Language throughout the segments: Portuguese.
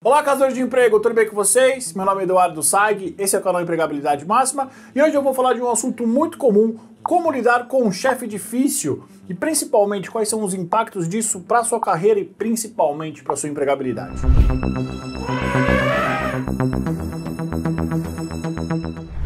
Olá, caçadores de emprego, tudo bem com vocês? Meu nome é Eduardo Saig, esse é o canal Empregabilidade Máxima e hoje eu vou falar de um assunto muito comum, como lidar com um chefe difícil e principalmente quais são os impactos disso para a sua carreira e principalmente para a sua empregabilidade.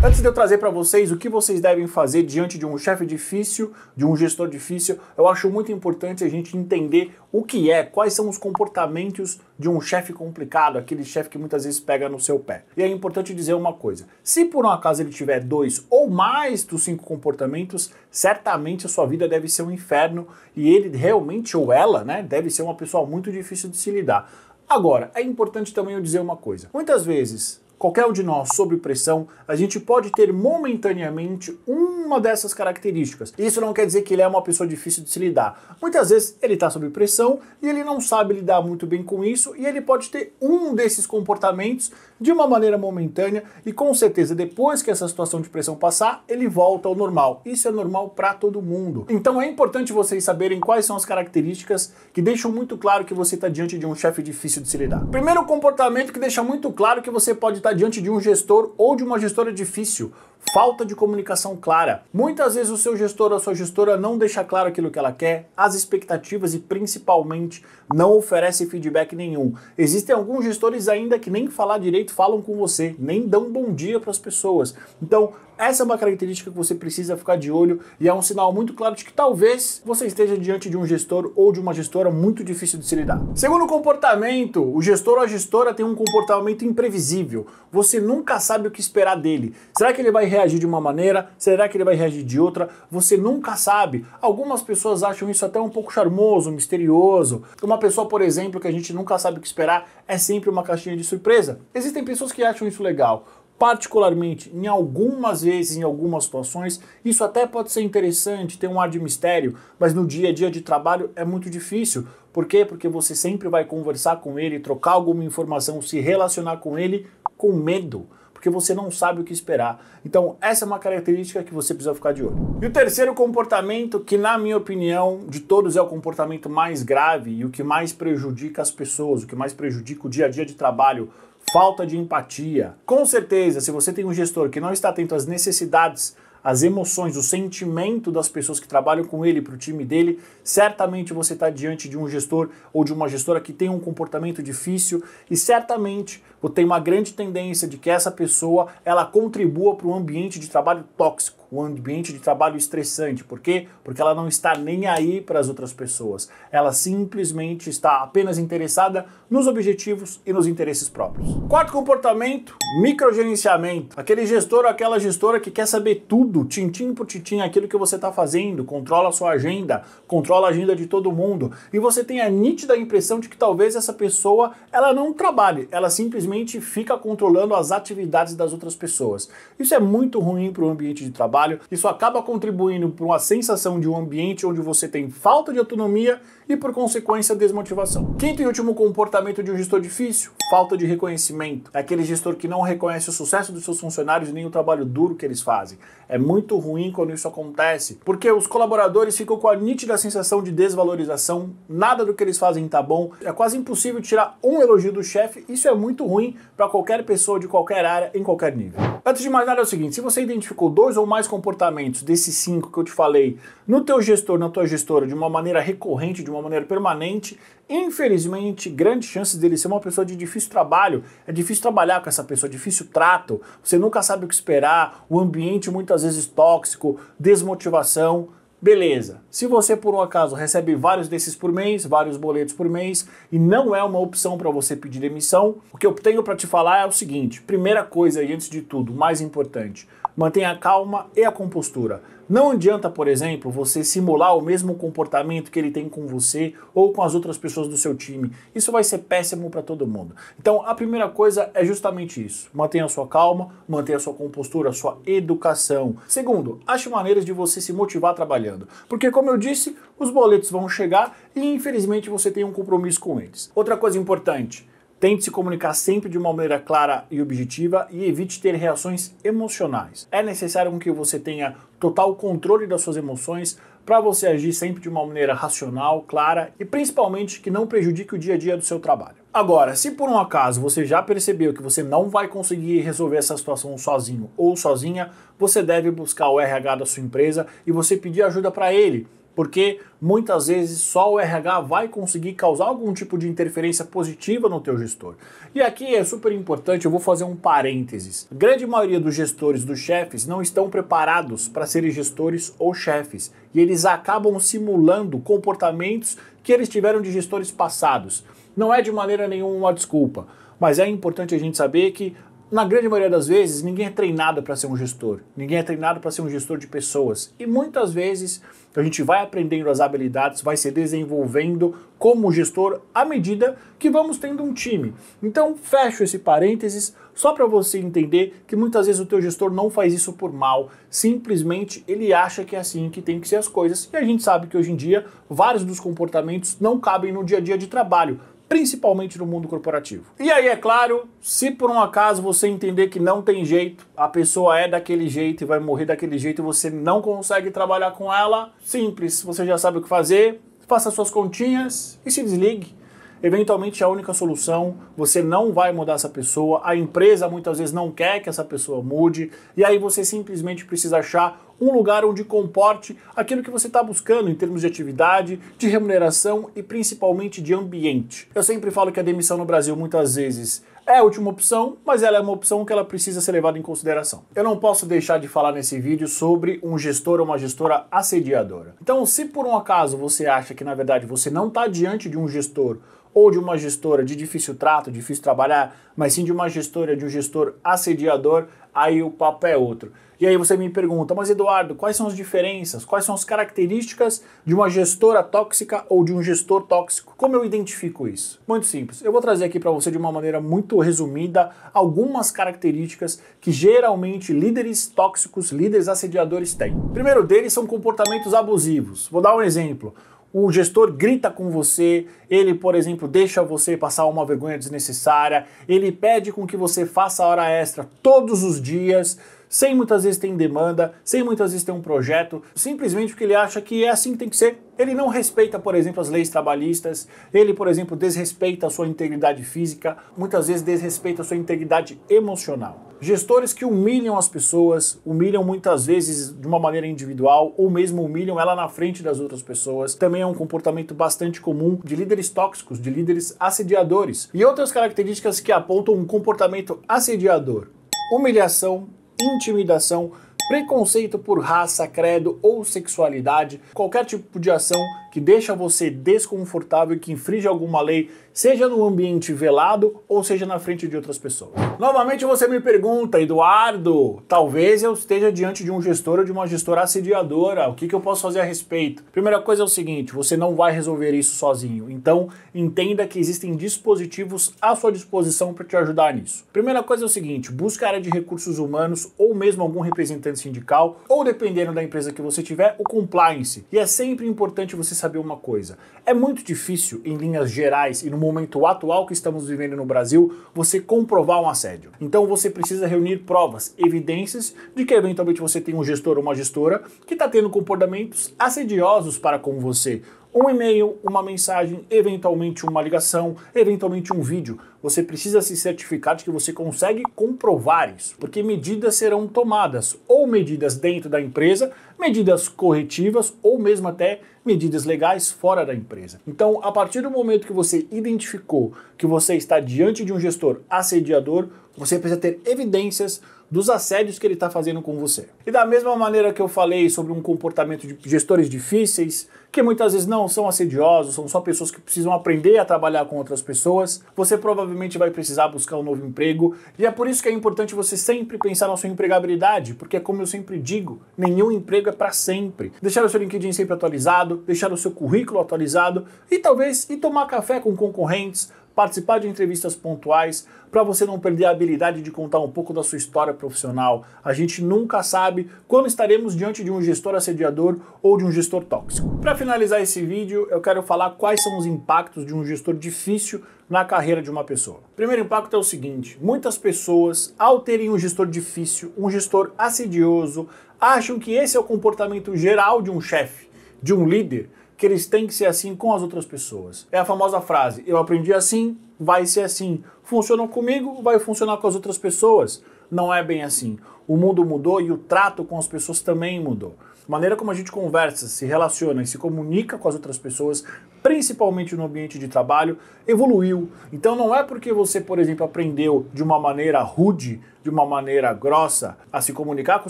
Antes de eu trazer para vocês o que vocês devem fazer diante de um chefe difícil, de um gestor difícil, eu acho muito importante a gente entender o que é, quais são os comportamentos de um chefe complicado, aquele chefe que muitas vezes pega no seu pé. E é importante dizer uma coisa, se por um acaso ele tiver 2 ou mais dos 5 comportamentos, certamente a sua vida deve ser um inferno e ele realmente, ou ela, né, deve ser uma pessoa muito difícil de se lidar. Agora, é importante também eu dizer uma coisa, muitas vezes, qualquer um de nós, sob pressão, a gente pode ter momentaneamente uma dessas características. Isso não quer dizer que ele é uma pessoa difícil de se lidar. Muitas vezes ele está sob pressão e ele não sabe lidar muito bem com isso e ele pode ter um desses comportamentos de uma maneira momentânea e com certeza depois que essa situação de pressão passar, ele volta ao normal. Isso é normal para todo mundo. Então é importante vocês saberem quais são as características que deixam muito claro que você está diante de um chefe difícil de se lidar. Primeiro comportamento que deixa muito claro que você pode estar diante de um gestor ou de uma gestora difícil. Falta de comunicação clara. Muitas vezes o seu gestor ou a sua gestora não deixa claro aquilo que ela quer, as expectativas e principalmente não oferece feedback nenhum. Existem alguns gestores ainda que nem falar direito falam com você, nem dão bom dia para as pessoas. Então, essa é uma característica que você precisa ficar de olho e é um sinal muito claro de que talvez você esteja diante de um gestor ou de uma gestora muito difícil de se lidar. Segundo comportamento, o gestor ou a gestora tem um comportamento imprevisível. Você nunca sabe o que esperar dele. Será que ele vai reagir de uma maneira? Será que ele vai reagir de outra? Você nunca sabe. Algumas pessoas acham isso até um pouco charmoso, misterioso. Uma pessoa, por exemplo, que a gente nunca sabe o que esperar, é sempre uma caixinha de surpresa. Existem pessoas que acham isso legal. Particularmente, em algumas vezes, em algumas situações, isso até pode ser interessante, ter um ar de mistério, mas no dia a dia de trabalho é muito difícil. Por quê? Porque você sempre vai conversar com ele, trocar alguma informação, se relacionar com ele com medo, porque você não sabe o que esperar. Então, essa é uma característica que você precisa ficar de olho. E o terceiro comportamento, que na minha opinião, de todos é o comportamento mais grave e o que mais prejudica as pessoas, o que mais prejudica o dia a dia de trabalho, falta de empatia. Com certeza, se você tem um gestor que não está atento às necessidades, às emoções, o sentimento das pessoas que trabalham com ele, para o time dele, certamente você está diante de um gestor ou de uma gestora que tem um comportamento difícil e certamente tem uma grande tendência de que essa pessoa ela contribua para um ambiente de trabalho tóxico, um ambiente de trabalho estressante. Por quê? Porque ela não está nem aí para as outras pessoas. Ela simplesmente está apenas interessada nos objetivos e nos interesses próprios. Quarto comportamento, microgerenciamento. Aquele gestor ou aquela gestora que quer saber tudo, tintim por tintim, aquilo que você está fazendo, controla a sua agenda, controla a agenda de todo mundo. E você tem a nítida impressão de que talvez essa pessoa ela não trabalhe, ela simplesmente fica controlando as atividades das outras pessoas. Isso é muito ruim para o ambiente de trabalho, isso acaba contribuindo para uma sensação de um ambiente onde você tem falta de autonomia e, por consequência, desmotivação. Quinto e último comportamento de um gestor difícil, falta de reconhecimento. É aquele gestor que não reconhece o sucesso dos seus funcionários nem o trabalho duro que eles fazem. É muito ruim quando isso acontece, porque os colaboradores ficam com a nítida sensação de desvalorização, nada do que eles fazem tá bom, é quase impossível tirar um elogio do chefe, isso é muito ruim para qualquer pessoa de qualquer área, em qualquer nível. Antes de mais nada é o seguinte, se você identificou 2 ou mais comportamentos desses 5 que eu te falei no teu gestor, na tua gestora, de uma maneira recorrente, de uma maneira permanente, infelizmente, grandes chances dele ser uma pessoa de difícil trabalho, é difícil trabalhar com essa pessoa, difícil trato, você nunca sabe o que esperar, o ambiente muitas vezes tóxico, desmotivação. Beleza, se você por um acaso recebe vários desses por mês, vários boletos por mês e não é uma opção para você pedir demissão, o que eu tenho para te falar é o seguinte, primeira coisa e antes de tudo, mais importante, mantenha a calma e a compostura. Não adianta, por exemplo, você simular o mesmo comportamento que ele tem com você ou com as outras pessoas do seu time. Isso vai ser péssimo para todo mundo. Então, a primeira coisa é justamente isso. Mantenha a sua calma, mantenha a sua compostura, a sua educação. Segundo, ache maneiras de você se motivar trabalhando. Porque, como eu disse, os boletos vão chegar e, infelizmente, você tem um compromisso com eles. Outra coisa importante, Tente se comunicar sempre de uma maneira clara e objetiva e evite ter reações emocionais. É necessário que você tenha total controle das suas emoções para você agir sempre de uma maneira racional, clara e principalmente que não prejudique o dia a dia do seu trabalho. Agora, se por um acaso você já percebeu que você não vai conseguir resolver essa situação sozinho ou sozinha, você deve buscar o RH da sua empresa e você pedir ajuda para ele. Porque muitas vezes só o RH vai conseguir causar algum tipo de interferência positiva no teu gestor. E aqui é super importante, eu vou fazer um parênteses. A grande maioria dos gestores, dos chefes, não estão preparados para serem gestores ou chefes. E eles acabam simulando comportamentos que eles tiveram de gestores passados. Não é de maneira nenhuma uma desculpa, mas é importante a gente saber que na grande maioria das vezes, ninguém é treinado para ser um gestor. Ninguém é treinado para ser um gestor de pessoas. E muitas vezes a gente vai aprendendo as habilidades, vai se desenvolvendo como gestor à medida que vamos tendo um time. Então, fecho esse parênteses só para você entender que muitas vezes o teu gestor não faz isso por mal. Simplesmente ele acha que é assim que tem que ser as coisas. E a gente sabe que hoje em dia vários dos comportamentos não cabem no dia a dia de trabalho, principalmente no mundo corporativo. E aí, é claro, se por um acaso você entender que não tem jeito, a pessoa é daquele jeito e vai morrer daquele jeito e você não consegue trabalhar com ela, simples, você já sabe o que fazer, faça suas continhas e se desligue. Eventualmente é a única solução, você não vai mudar essa pessoa, a empresa muitas vezes não quer que essa pessoa mude, e aí você simplesmente precisa achar um lugar onde comporte aquilo que você está buscando em termos de atividade, de remuneração e principalmente de ambiente. Eu sempre falo que a demissão no Brasil muitas vezes é a última opção, mas ela é uma opção que ela precisa ser levada em consideração. Eu não posso deixar de falar nesse vídeo sobre um gestor ou uma gestora assediadora. Então, se por um acaso você acha que na verdade você não está diante de um gestor ou de uma gestora de difícil trato, difícil trabalhar, mas sim de uma gestora, de um gestor assediador, aí o papo é outro. E aí você me pergunta, mas Eduardo, quais são as diferenças? Quais são as características de uma gestora tóxica ou de um gestor tóxico? Como eu identifico isso? Muito simples. Eu vou trazer aqui para você de uma maneira muito resumida algumas características que geralmente líderes tóxicos, líderes assediadores têm. O primeiro deles são comportamentos abusivos. Vou dar um exemplo. O gestor grita com você, ele, por exemplo, deixa você passar uma vergonha desnecessária, ele pede com que você faça hora extra todos os dias, sem muitas vezes ter demanda, sem muitas vezes ter um projeto, simplesmente porque ele acha que é assim que tem que ser. Ele não respeita, por exemplo, as leis trabalhistas, ele, por exemplo, desrespeita a sua integridade física, muitas vezes desrespeita a sua integridade emocional. Gestores que humilham as pessoas, humilham muitas vezes de uma maneira individual ou mesmo humilham ela na frente das outras pessoas, também é um comportamento bastante comum de líderes tóxicos, de líderes assediadores. E outras características que apontam um comportamento assediador: humilhação, intimidação, preconceito por raça, credo ou sexualidade, qualquer tipo de ação que deixa você desconfortável e que infringe alguma lei, seja no ambiente velado ou seja na frente de outras pessoas. Novamente você me pergunta, Eduardo, talvez eu esteja diante de um gestor ou de uma gestora assediadora, o que eu posso fazer a respeito? Primeira coisa é o seguinte, você não vai resolver isso sozinho, então entenda que existem dispositivos à sua disposição para te ajudar nisso. Primeira coisa é o seguinte, busque a área de recursos humanos ou mesmo algum representante sindical ou, dependendo da empresa que você tiver, o compliance. E é sempre importante você saber uma coisa, é muito difícil em linhas gerais e no momento atual que estamos vivendo no Brasil, você comprovar um assédio. Então você precisa reunir provas, evidências de que eventualmente você tem um gestor ou uma gestora que está tendo comportamentos assediosos para com você. Um e-mail, uma mensagem, eventualmente uma ligação, eventualmente um vídeo. Você precisa se certificar de que você consegue comprovar isso, porque medidas serão tomadas, ou medidas dentro da empresa, medidas corretivas, ou mesmo até medidas legais fora da empresa. Então, a partir do momento que você identificou que você está diante de um gestor assediador, você precisa ter evidências dos assédios que ele está fazendo com você. E da mesma maneira que eu falei sobre um comportamento de gestores difíceis, que muitas vezes não são assediosos, são só pessoas que precisam aprender a trabalhar com outras pessoas, você provavelmente vai precisar buscar um novo emprego, e é por isso que é importante você sempre pensar na sua empregabilidade, porque como eu sempre digo, nenhum emprego é para sempre. Deixar o seu LinkedIn sempre atualizado, deixar o seu currículo atualizado, e talvez ir tomar café com concorrentes, participar de entrevistas pontuais, para você não perder a habilidade de contar um pouco da sua história profissional. A gente nunca sabe quando estaremos diante de um gestor assediador ou de um gestor tóxico. Para finalizar esse vídeo, eu quero falar quais são os impactos de um gestor difícil na carreira de uma pessoa. Primeiro impacto é o seguinte: muitas pessoas, ao terem um gestor difícil, um gestor assedioso, acham que esse é o comportamento geral de um chefe, de um líder, que eles têm que ser assim com as outras pessoas. É a famosa frase: eu aprendi assim, vai ser assim. Funcionou comigo, vai funcionar com as outras pessoas. Não é bem assim. O mundo mudou e o trato com as pessoas também mudou. A maneira como a gente conversa, se relaciona e se comunica com as outras pessoas, principalmente no ambiente de trabalho, evoluiu. Então não é porque você, por exemplo, aprendeu de uma maneira rude, de uma maneira grossa, a se comunicar com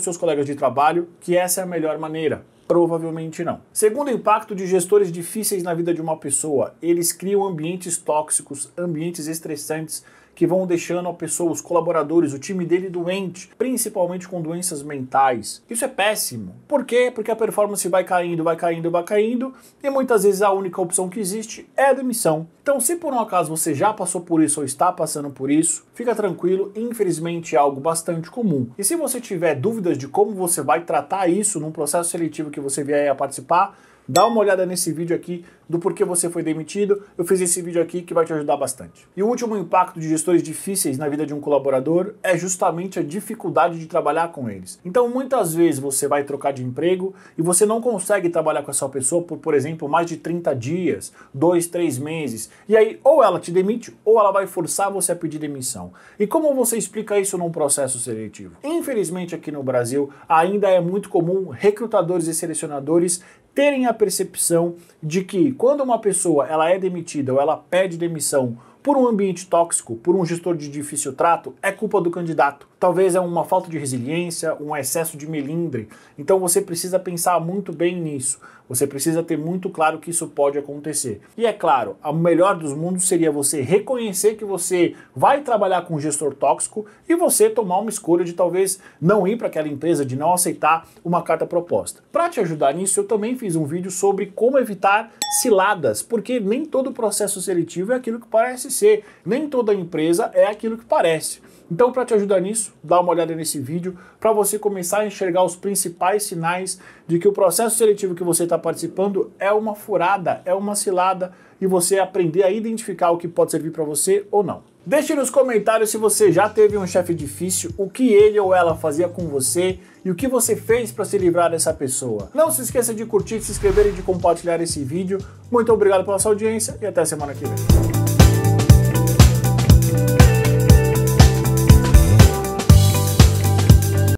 seus colegas de trabalho, que essa é a melhor maneira. Provavelmente não. Segundo impacto de gestores difíceis na vida de uma pessoa, eles criam ambientes tóxicos, ambientes estressantes, que vão deixando a pessoa, os colaboradores, o time dele doente, principalmente com doenças mentais. Isso é péssimo. Por quê? Porque a performance vai caindo, vai caindo, vai caindo, e muitas vezes a única opção que existe é a demissão. Então, se por um acaso você já passou por isso ou está passando por isso, fica tranquilo, infelizmente é algo bastante comum. E se você tiver dúvidas de como você vai tratar isso num processo seletivo que você vier a participar, dá uma olhada nesse vídeo aqui do porquê você foi demitido. Eu fiz esse vídeo aqui que vai te ajudar bastante. E o último impacto de gestores difíceis na vida de um colaborador é justamente a dificuldade de trabalhar com eles. Então, muitas vezes você vai trocar de emprego e você não consegue trabalhar com essa pessoa por exemplo, mais de 30 dias, 2, 3 meses. E aí, ou ela te demite, ou ela vai forçar você a pedir demissão. E como você explica isso num processo seletivo? Infelizmente, aqui no Brasil, ainda é muito comum recrutadores e selecionadores terem a percepção de que quando uma pessoa ela é demitida ou ela pede demissão por um ambiente tóxico, por um gestor de difícil trato, é culpa do candidato. Talvez é uma falta de resiliência, um excesso de melindre. Então você precisa pensar muito bem nisso. Você precisa ter muito claro que isso pode acontecer. E é claro, o melhor dos mundos seria você reconhecer que você vai trabalhar com um gestor tóxico e você tomar uma escolha de talvez não ir para aquela empresa, de não aceitar uma carta proposta. Para te ajudar nisso, eu também fiz um vídeo sobre como evitar ciladas, porque nem todo processo seletivo é aquilo que parece ser, nem toda empresa é aquilo que parece. Então, para te ajudar nisso, dá uma olhada nesse vídeo para você começar a enxergar os principais sinais de que o processo seletivo que você está participando é uma furada, é uma cilada, e você aprender a identificar o que pode servir para você ou não. Deixe nos comentários se você já teve um chefe difícil, o que ele ou ela fazia com você e o que você fez para se livrar dessa pessoa. Não se esqueça de curtir, se inscrever e de compartilhar esse vídeo. Muito obrigado pela sua audiência e até semana que vem.